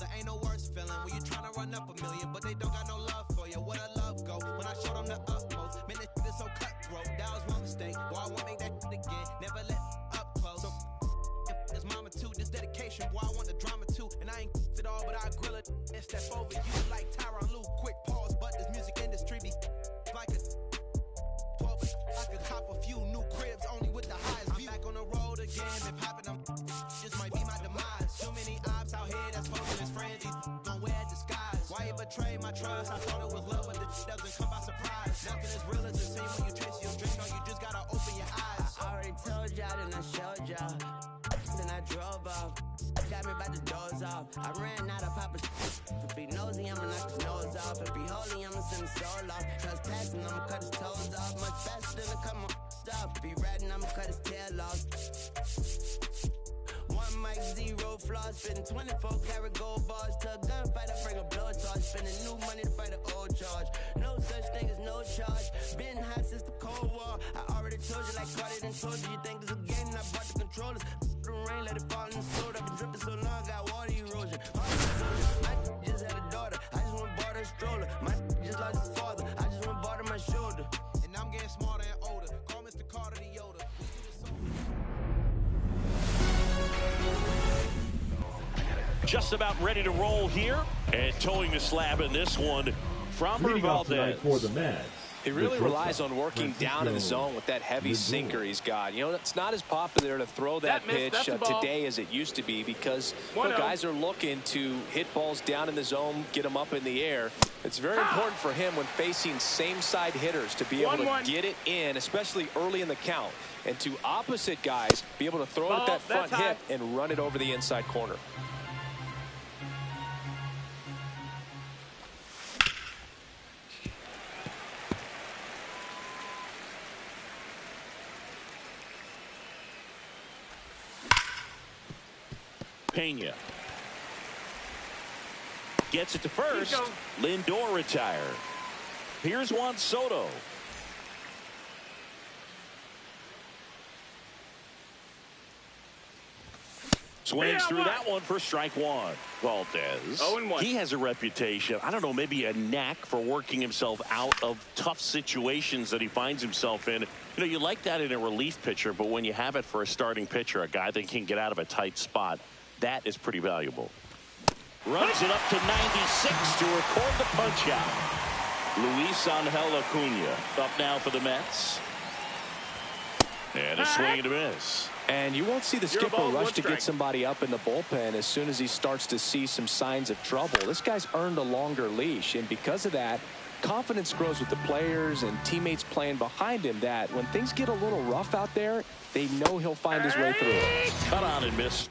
There ain't no worse feeling when you tryna run up a million, but they don't got no love for you. Where the love go? When I show them the utmost, man, this shit is so cutthroat. That was one mistake. Boy, I won't make that shit again. Never let up close. So, it's mama too. This dedication, boy, I want the drama too. And I ain't it all, but I grill it and step over you like Tyron Lue. Quick pause, but this music industry be like a 12. I could cop a few new cribs only with the highest view. I'm back on the road again, been popping them. This might be my demise. Too many ops out here that's supposed to his friends. He's gon' wear a disguise. Why you betray my trust? I thought it was love, but this doesn't come by surprise. Nothing as real as the same when you chase your dream. No, you just gotta open your eyes. I already told y'all, then I showed y'all. Then I drove off. Got me by the doors off. I ran out of Papa's. If he nosy, I'ma knock his nose off. If he holy, I'ma send his soul off. Trespassing, I'ma cut his toes off. Much faster than a come on stop. If he ratting, I'ma cut his tail off. One mic, zero flaws. Spitting 24 karat gold bars. To a gunfighter, bring a blow charge. Spending new money to fight an old charge. No such thing as no charge. Been hot since the Cold War. I already told you like Cardi done told you. You think it's a game and I brought the controllers. The rain, let it fall in the soda. I've been dripping so long, got water erosion. I just had a daughter. I just went bought her a stroller. My just lost his father. I just went bought her my shoulder. And I'm getting smarter and older. Call Mr. Carter the Yoda. Just about ready to roll here, and towing the slab in this one from Valdez. For the Mets. He really relies on working down in the zone with that heavy sinker he's got. You know, it's not as popular to throw that pitch today as it used to be because guys are looking to hit balls down in the zone, get them up in the air. It's very important for him when facing same-side hitters to be able to get it in, especially early in the count, and to opposite guys be able to throw it at that front hip and run it over the inside corner. Pena gets it to first. Lindor retired. Here's Juan Soto. Swings through that one for strike one. Valdez. He has a reputation, I don't know, maybe a knack for working himself out of tough situations that he finds himself in. You know, you like that in a relief pitcher, but when you have it for a starting pitcher, a guy that can get out of a tight spot, that is pretty valuable. Runs it up to 96 to record the punch out. Luis Angel Acuna up now for the Mets. And a swing and a miss. And you won't see the skipper rush to get somebody up in the bullpen as soon as he starts to see some signs of trouble. This guy's earned a longer leash, and because of that, confidence grows with the players and teammates playing behind him that when things get a little rough out there, they know he'll find his way through. Cut on and miss.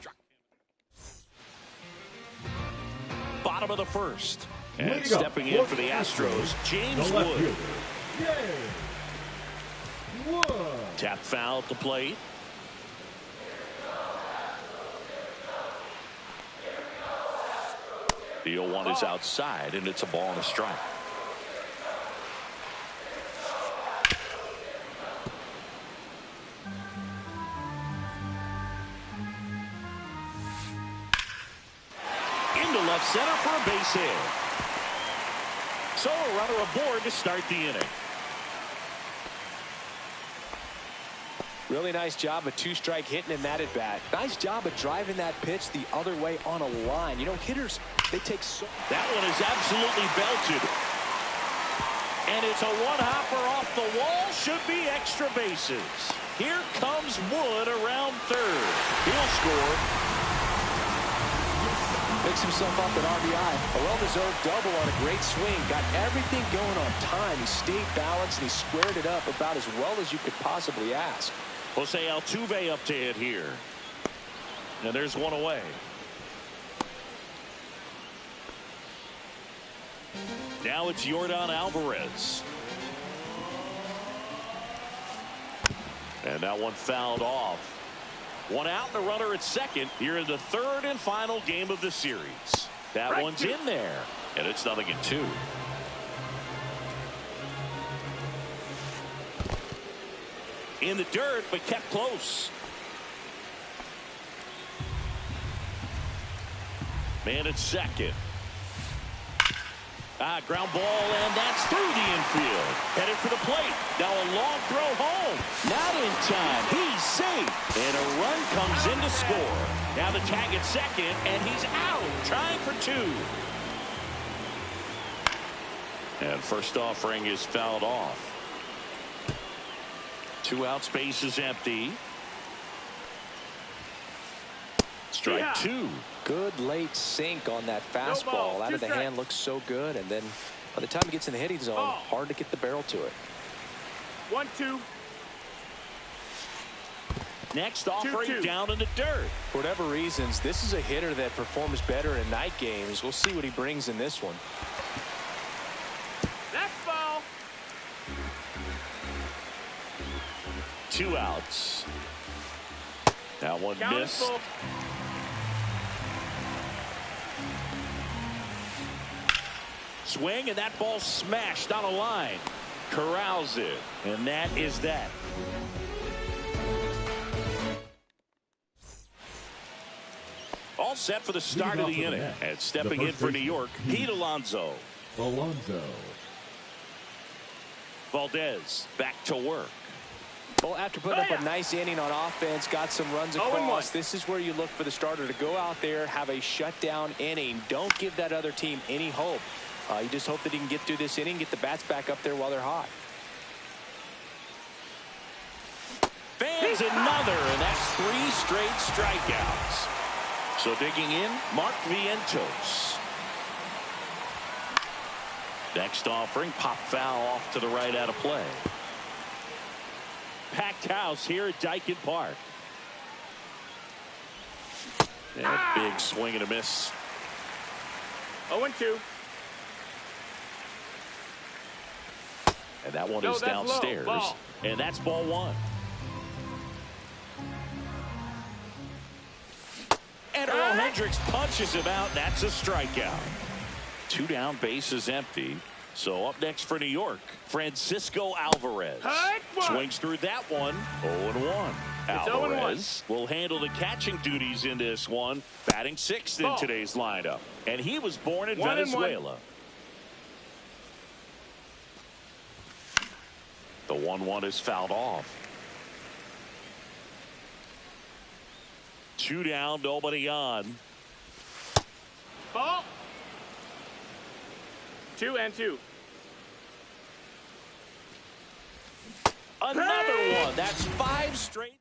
Bottom of the first. And stepping in for the Astros, James Wood. Tap foul at the plate. The 0-1 is outside, and it's a ball and a strike. Into left center for a base hit. So a runner aboard to start the inning. Really nice job of two-strike hitting in that at-bat. Nice job of driving that pitch the other way on a line. You know, hitters, they take so... That one is absolutely belted. And it's a one-hopper off the wall. Should be extra bases. Here comes Wood around third. He'll score. Picks himself up at RBI. A well-deserved double on a great swing. Got everything going on time. He stayed balanced and he squared it up about as well as you could possibly ask. Jose Altuve up to hit here. And there's one away. Now it's Yordan Alvarez. And that one fouled off. One out and a runner at second here in the third and final game of the series. That one's in there. And it's 0-2. In the dirt, but kept close. And it's second. Ground ball, and that's through the infield. Headed for the plate. Now a long throw home. Not in time. He's safe. And a run comes in to score. Now the tag at second, and he's out. Trying for two. And first offering is fouled off. 2 outs, base is empty. Strike two. Good late sink on that fastball. Out of the hand, looks so good. And then by the time he gets in the hitting zone, hard to get the barrel to it. 1-2. Next offering down in the dirt. For whatever reasons, this is a hitter that performs better in night games. We'll see what he brings in this one. Next ball. 2 outs. That one missed. Swing, and that ball smashed on a line. Corrals it, and that is that. All set for the start of the inning. And stepping in for New York, Pete Alonso. Valdez back to work. Well, after putting up a nice inning on offense, got some runs across, this is where you look for the starter to go out there, have a shutdown inning. Don't give that other team any hope. You just hope that he can get through this inning, get the bats back up there while they're hot. Fans another, and that's 3 straight strikeouts. So digging in, Mark Vientos. Next offering, pop foul off to the right out of play. Packed house here at Daikin Park. And a big swing and a miss. 0-2. And that one is downstairs. And that's ball 1. And Earl Hendricks punches him out. That's a strikeout. 2 down, base is empty. So up next for New York, Francisco Alvarez. Swings through that one. 0-1. Alvarez will handle the catching duties in this one. Batting 6th in today's lineup. And he was born in Venezuela. The 1-1 is fouled off. 2 down, nobody on. Ball. 2-2. Another one. That's 5 straight.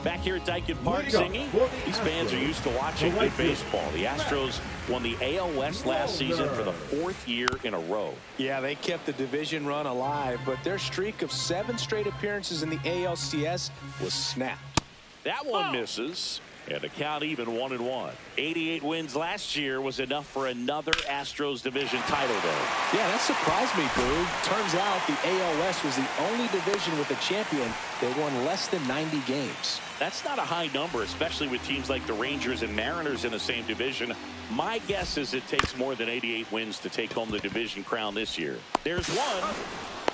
Back here at Daikin Park, Zingy. These fans are used to watching good baseball. The Astros won the AL West last season for the 4th year in a row. Yeah, they kept the division run alive, but their streak of 7 straight appearances in the ALCS was snapped. That one misses. And the count even 1-1. 88 wins last year was enough for another Astros division title, though. Yeah, that surprised me, Boo. Turns out the AL West was the only division with a champion that won less than 90 games. That's not a high number, especially with teams like the Rangers and Mariners in the same division. My guess is it takes more than 88 wins to take home the division crown this year. There's one.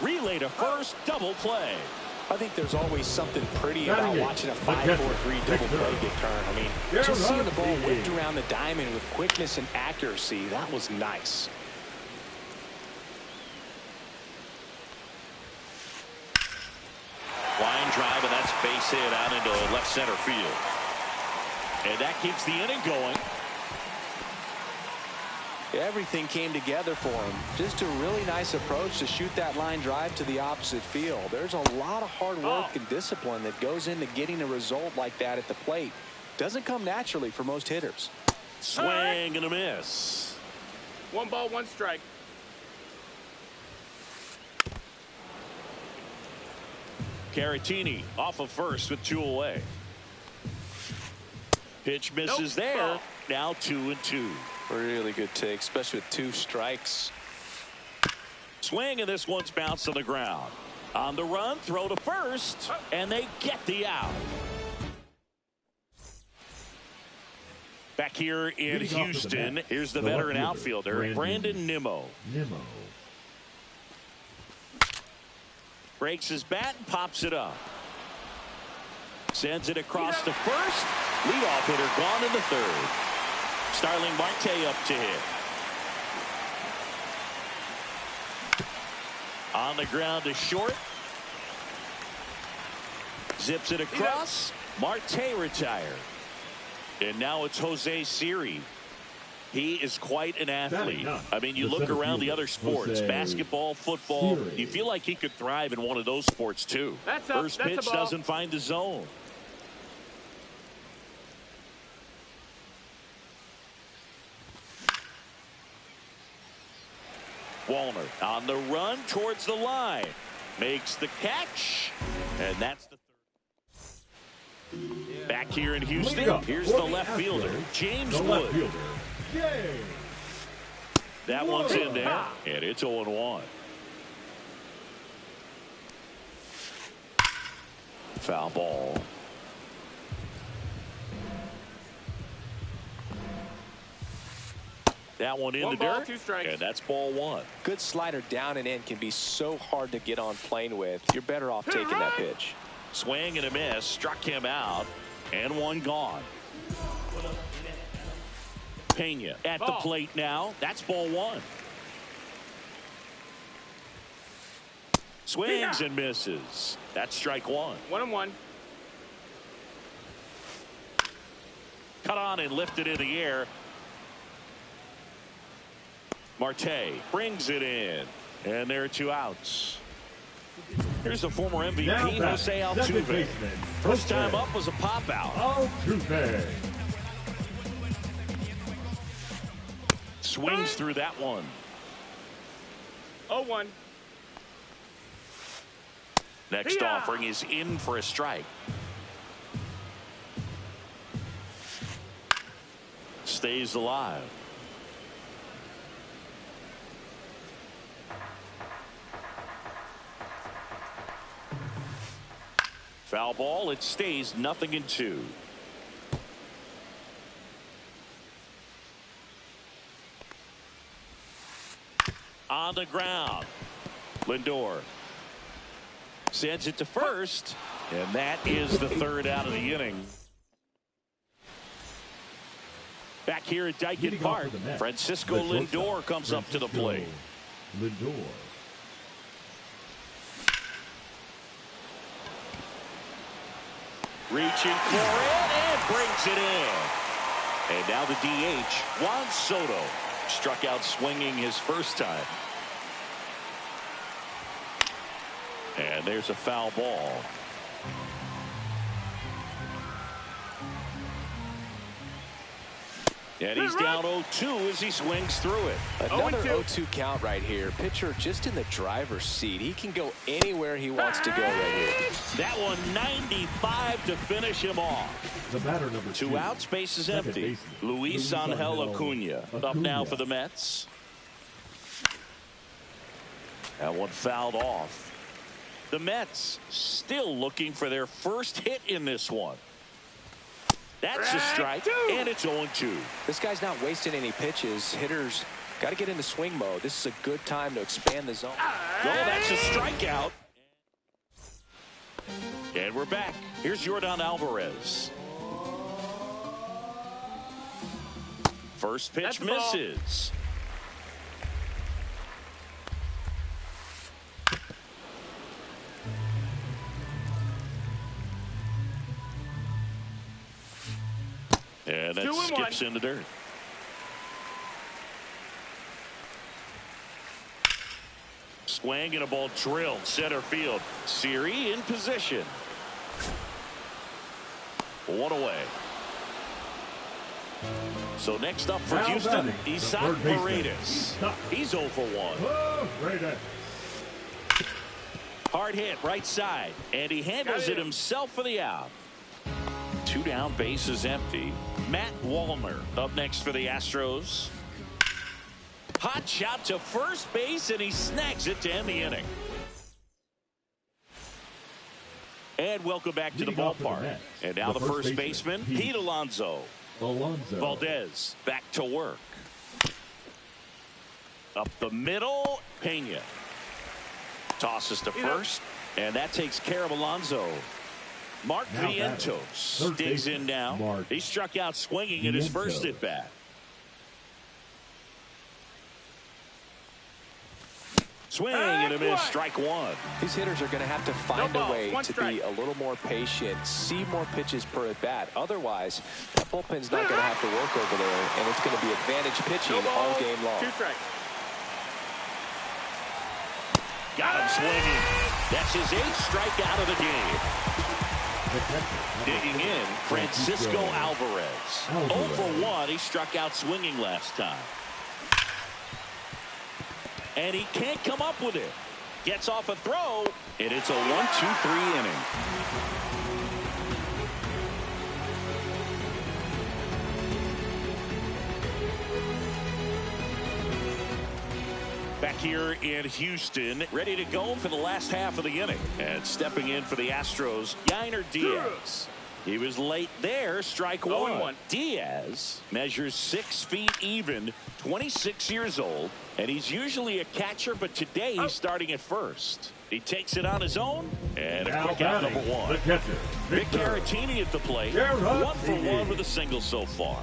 Relay to first, double play. I think there's always something pretty about watching a 5-4-3 double play get turned. I mean, just seeing the ball whipped around the diamond with quickness and accuracy, that was nice. Line drive, and that's base hit out into left center field. And that keeps the inning going. Everything came together for him. Just a really nice approach to shoot that line drive to the opposite field. There's a lot of hard work and discipline that goes into getting a result like that at the plate. Doesn't come naturally for most hitters. Swing and a miss. 1 ball, 1 strike. Caratini off of first with 2 away. Pitch misses there. Now 2-2. Really good take, especially with 2 strikes. Swing, and this one's bounced on the ground. On the run, throw to first, and they get the out. Back here in Houston, here's the veteran outfielder, Brandon Nimmo. Breaks his bat and pops it up. Sends it across to first. Leadoff hitter gone in the 3rd. Starling Marte up to hit. On the ground to short. Zips it across. Marte retired. And now it's Jose Siri. He is quite an athlete. I mean, you look around the other sports, basketball, football, you feel like he could thrive in one of those sports too. First pitch doesn't find the zone. Wallner on the run towards the line. Makes the catch. And that's the third. Back here in Houston, here's the left fielder, James Wood. That one's in there, and it's 0-1. Foul ball. That one in the dirt, and that's ball one. Good slider down and in can be so hard to get on plane with. You're better off taking that pitch. Swing and a miss, struck him out, and one gone. Pena at the plate now. That's ball one. Swings and misses. That's strike one. 1-1. Cut on and lifted in the air. Marte brings it in, and there are two outs. Here's the former MVP, Jose Altuve. First time up was a pop out. Altuve. Swings through that one. 0-1. Next offering is in for a strike. Stays alive. Foul ball. It stays 0-2. On the ground. Lindor sends it to first, and that is the third out of the inning. Back here at Dyken Park, Francisco Lindor comes up to the plate. Lindor. Reaching for it and brings it in. And now the DH, Juan Soto, struck out swinging his first time. And there's a foul ball. And he's down 0-2 as he swings through it. Another 0-2 count right here. Pitcher just in the driver's seat. He can go anywhere he wants to go right here. That one 95 to finish him off. The batter number 2 outs, base is empty. Luis Angel Acuna up now for the Mets. That one fouled off. The Mets still looking for their first hit in this one. That's a strike, and it's 0-2. This guy's not wasting any pitches. Hitters got to get into swing mode. This is a good time to expand the zone. Oh, that's a strikeout. And we're back. Here's Yordan Alvarez. First pitch misses. And that skips in the dirt. Swing and a ball drilled center field. Siri in position. 1 away. So next up for Houston, Isaac Paredes. He's 0 for 1. Hard hit right side, and he handles it himself for the out. 2 down, base is empty. Matt Wallner up next for the Astros. Hot shot to first base, and he snags it to end the inning. And welcome back to the ballpark. And now the first baseman, Pete Alonso. Valdez back to work. Up the middle, Pena. Tosses to first, and that takes care of Alonso. Mark Vientos digs in now. He struck out swinging at his first at bat. Swing and a miss, strike one. These hitters are going to have to find a way to be a little more patient, see more pitches per at bat. Otherwise, that bullpen's not going to have to work over there, and it's going to be advantage pitching all game long. 2 strikes. Got him swinging. That's his 8th strikeout of the game. Digging in, Francisco Alvarez. 0 for 1. He struck out swinging last time. And he can't come up with it. Gets off a throw, and it's a 1-2-3 inning. Back here in Houston, ready to go for the last half of the inning. And stepping in for the Astros, Yainer Diaz. He was late there, strike one. Diaz measures 6 feet even, 26 years old, and he's usually a catcher, but today he's starting at first. He takes it on his own, and a quick out, number 1. The catcher, Vic Caratini at the plate, 1 for 1 with a single so far.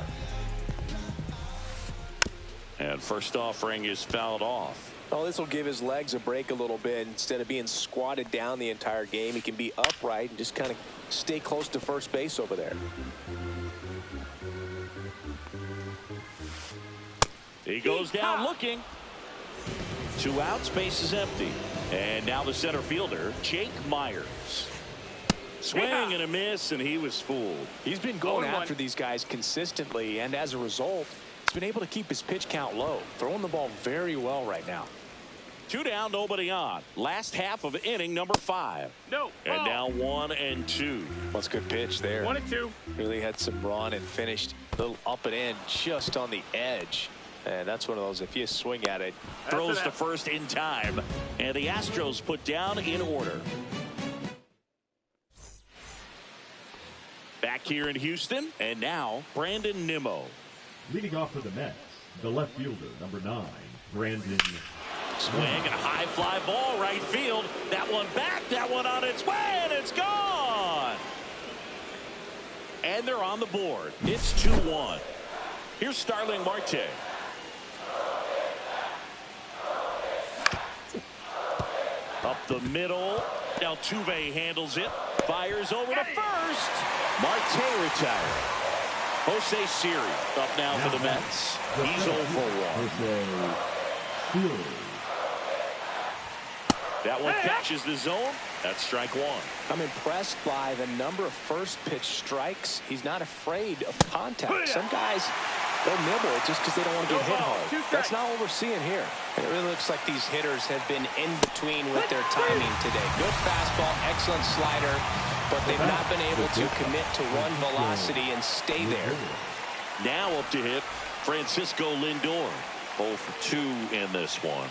And first offering is fouled off. Oh, this will give his legs a break a little bit. Instead of being squatted down the entire game, he can be upright and just kind of stay close to first base over there. He goes down looking. 2 outs, base is empty. And now the center fielder, Jake Myers. Swing and a miss, and he was fooled. He's been going after these guys consistently, and as a result, he's been able to keep his pitch count low, throwing the ball very well right now. 2 down, nobody on. Last half of inning number 5. And now 1 and 2. That's a good pitch there. 1 and 2. Really had some run and finished a little up and in just on the edge. And that's one of those, if you swing at it. Throws to first in time. And the Astros put down in order. Back here in Houston. And now Brandon Nimmo. Leading off for the Mets, the left fielder, number 9, Brandon. Swing and a high fly ball right field. That one back, that one on its way, and it's gone. And they're on the board. It's 2-1. Here's Starling Marte. Up the middle. Altuve handles it. Fires over to first. Marte retired. Jose Siri up now for the Mets. He's 0 for 1. That one catches the zone. That's strike 1. I'm impressed by the number of first pitch strikes. He's not afraid of contact. Some guys, they'll nibble just because they don't want to get hit hard. That's not what we're seeing here. And it really looks like these hitters have been in between with their timing today. Good fastball, excellent slider, but they've not been able to commit to one velocity and stay there. Now up to hit Francisco Lindor. 0 for 2 in this one.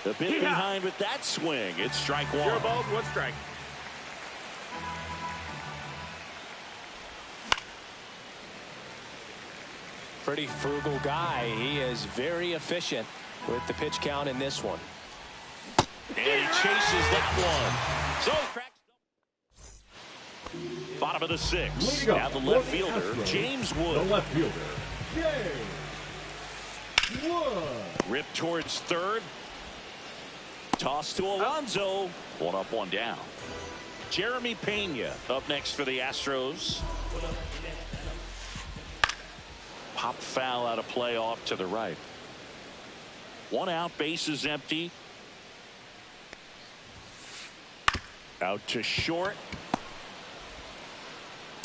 The bit behind with that swing. It's strike 1. 0 balls, 1 strike. Pretty frugal guy. He is very efficient with the pitch count in this one. And he chases that one. So cracks. Bottom of the 6th. Now the left fielder, James Wood. The left fielder, James Wood. Ripped towards third. Toss to Alonso. 1 up, 1 down. Jeremy Pena up next for the Astros. Pop foul out of play off to the right. 1 out, base is empty. Out to short.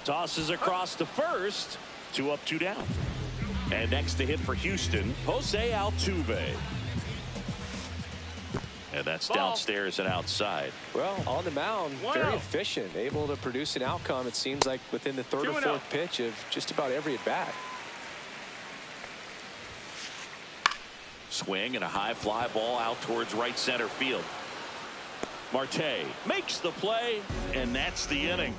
Tosses across to first. 2 up, 2 down. And next to hit for Houston, Jose Altuve. And that's downstairs and outside. Well, on the mound, very efficient, able to produce an outcome, it seems like, within the 3rd or 4th pitch of just about every at-bat. Swing and a high fly ball out towards right center field. Marte makes the play, and that's the inning.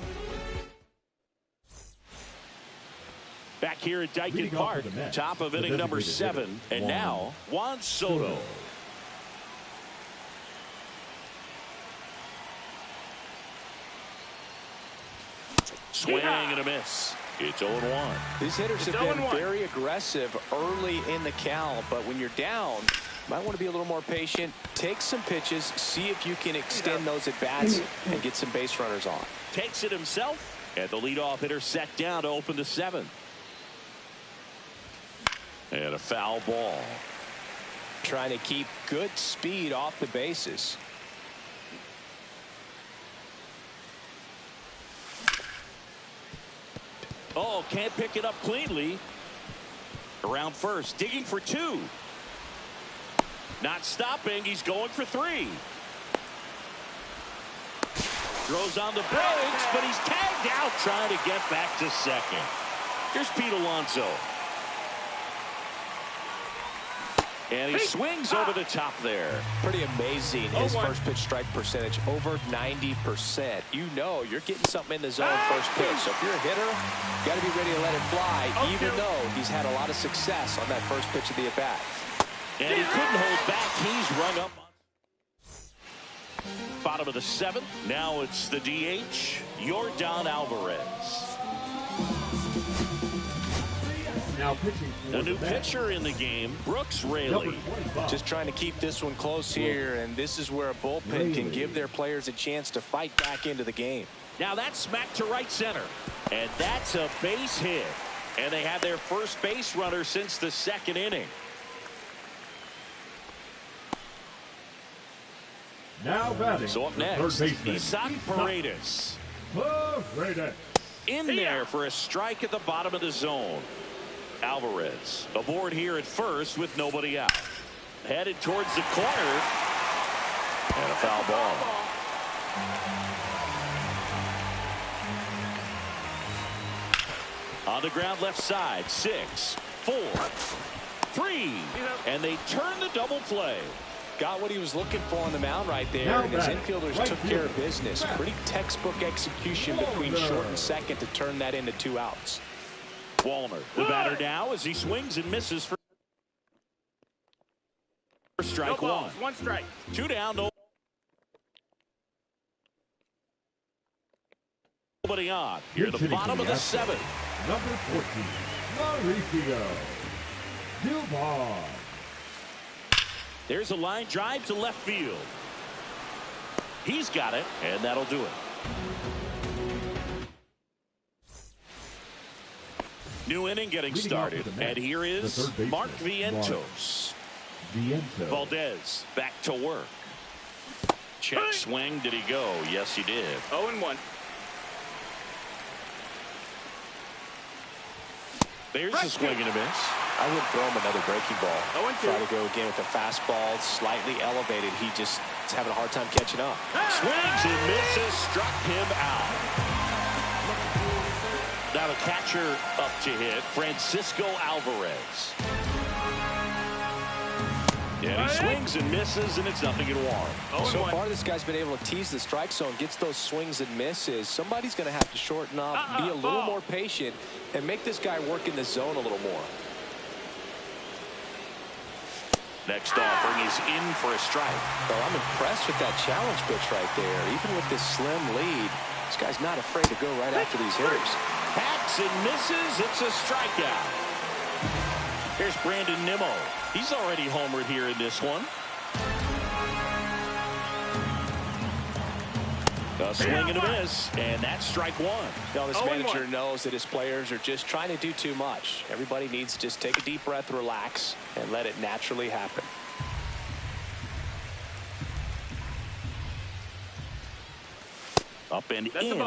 Back here at Dyken Park, top of inning number 7, and now Juan Soto. Swing and a miss. It's 0-1. These hitters have been very aggressive early in the count, but when you're down, Might want to be a little more patient. Take some pitches. See if you can extend those at-bats and get some base runners on. Takes it himself. And the leadoff hitter set down to open the 7th. And a foul ball. Trying to keep good speed off the bases. Oh, can't pick it up cleanly. Around first, digging for 2. Not stopping, he's going for 3. Throws on the brakes, but he's tagged out trying to get back to second. Here's Pete Alonso. And he swings over the top there. Pretty amazing. His first pitch strike percentage over 90%. You know you're getting something in the zone first pitch. So if you're a hitter, you got to be ready to let it fly, even though he's had a lot of success on that first pitch of the at-bat. And he couldn't hold back. He's rung up. Bottom of the 7th. Now it's the DH, Yordan Alvarez. Now pitching for a new pitcher in the game, Brooks Raley. Just trying to keep this one close here, and this is where a bullpen can give their players a chance to fight back into the game. Now that's smacked to right center, and that's a base hit. And they have their first base runner since the 2nd inning. Now batting. So up next, Isaac Paredes. In there for a strike at the bottom of the zone. Alvarez aboard here at first with nobody out. Headed towards the corner. And a foul ball. On the ground left side. 6, 4, 3. And they turn the double play. Got what he was looking for on the mound right there, and his infielders took care of business. Pretty textbook execution between short and second to turn that into 2 outs. Wallner, the batter now as he swings and misses for strike 1. 1 strike. 2 down. Nobody on. Here at the bottom of the 7th. Number 14, Mauricio Dubon. There's a line drive to left field. He's got it, and that'll do it. New inning getting started, and here is Mark Vientos. Valdez back to work. Check swing. Did he go? Yes, he did. 0-1. There's a swing and a miss. I would throw him another breaking ball. 0-2. Try to go again with the fastball, slightly elevated. He just is having a hard time catching up. Swings and misses, struck him out. Now the catcher up to hit, Francisco Alvarez. Yeah, he swings and misses, and it's 0-1. So far, this guy's been able to tease the strike zone, gets those swings and misses. Somebody's going to have to shorten up, be a little more patient, and make this guy work in the zone a little more. Next offering is in for a strike. Well, I'm impressed with that challenge pitch right there. Even with this slim lead, this guy's not afraid to go right after these hitters. Hacks and misses. It's a strikeout. Here's Brandon Nimmo. He's already homered here in this one. A swing and a miss, and that's strike 1. Now, this manager knows that his players are just trying to do too much. Everybody needs to just take a deep breath, relax, and let it naturally happen. Up and in.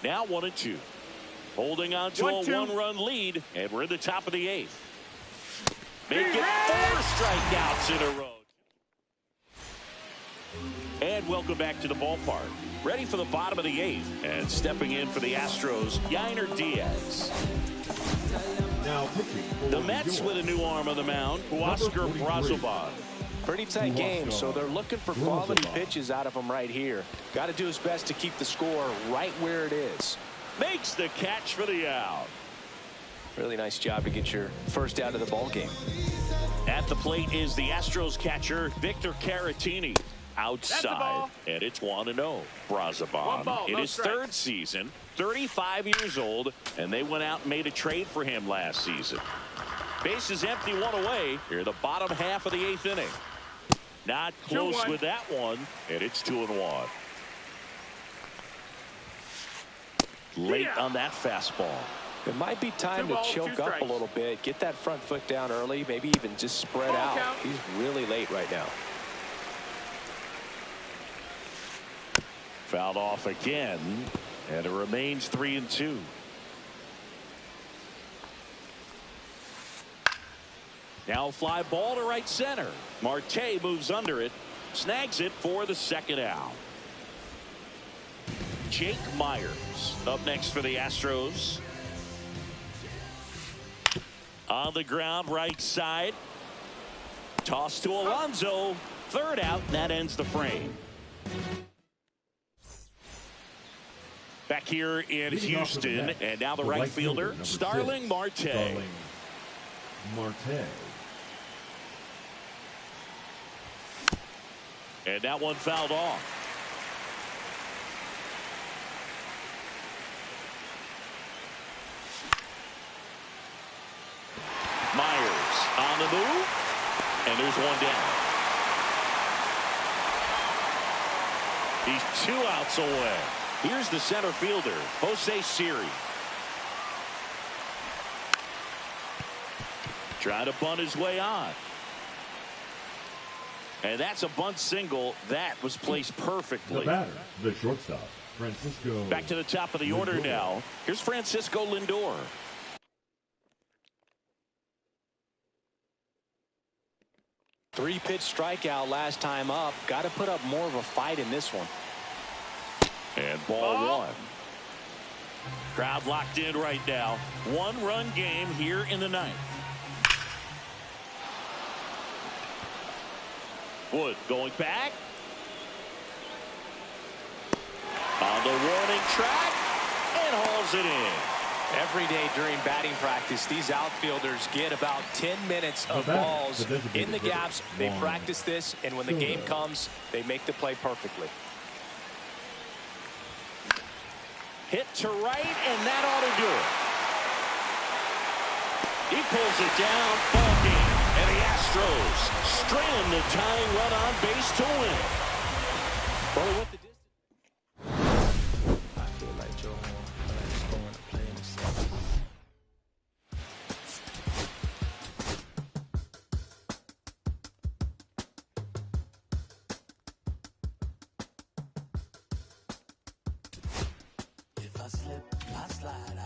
Now 1-2. Holding on to a 1-run lead, and we're in the top of the 8th. Make it 4 strikeouts in a row. And welcome back to the ballpark. Ready for the bottom of the 8th. And stepping in for the Astros, Yainer Diaz. Now the Mets with a new arm on the mound, Huascar Brazoban. Pretty tight game, so they're looking for quality pitches out of him right here. Got to do his best to keep the score right where it is. Makes the catch for the out. Really nice job to get your first out of the ball game. At the plate is the Astros catcher, Victor Caratini. Outside, and it's 1-0. Brazoban in his 3rd season, 35 years old, and they went out and made a trade for him last season. Bases empty, 1 away. Here the bottom half of the 8th inning. Not close with that one, and it's 2-1. Late on that fastball. It might be time to choke up a little bit, get that front foot down early, maybe even just spread out. He's really late right now. Fouled off again, and it remains 3-2. Now fly ball to right center. Marte moves under it, snags it for the second out. Jake Myers up next for the Astros. On the ground, right side. Toss to Alonso. Third out, and that ends the frame. Back here in Houston, and now the right fielder, Starling Marte. And that one fouled off. Myers on the move, and there's one down. He's 2 outs away. Here's the center fielder, Jose Siri. Trying to bunt his way on. And that's a bunt single that was placed perfectly. The batter, the shortstop, Francisco. Back to the top of the order now. Here's Francisco Lindor. Three-pitch strikeout last time up. Got to put up more of a fight in this one. And ball one. Crowd locked in right now. 1-run game here in the ninth. Wood going back. On the warning track. And hauls it in. Every day during batting practice, these outfielders get about 10 minutes of balls in the gaps. They practice this, and when the game comes, they make the play perfectly. Hit to right, and that ought to do it. He pulls it down. Ball game. And the Astros strand the tying run on base to win. Well, what the distance? I feel like Joe Horn. I like just going to play in the sun. If I slip, I slide.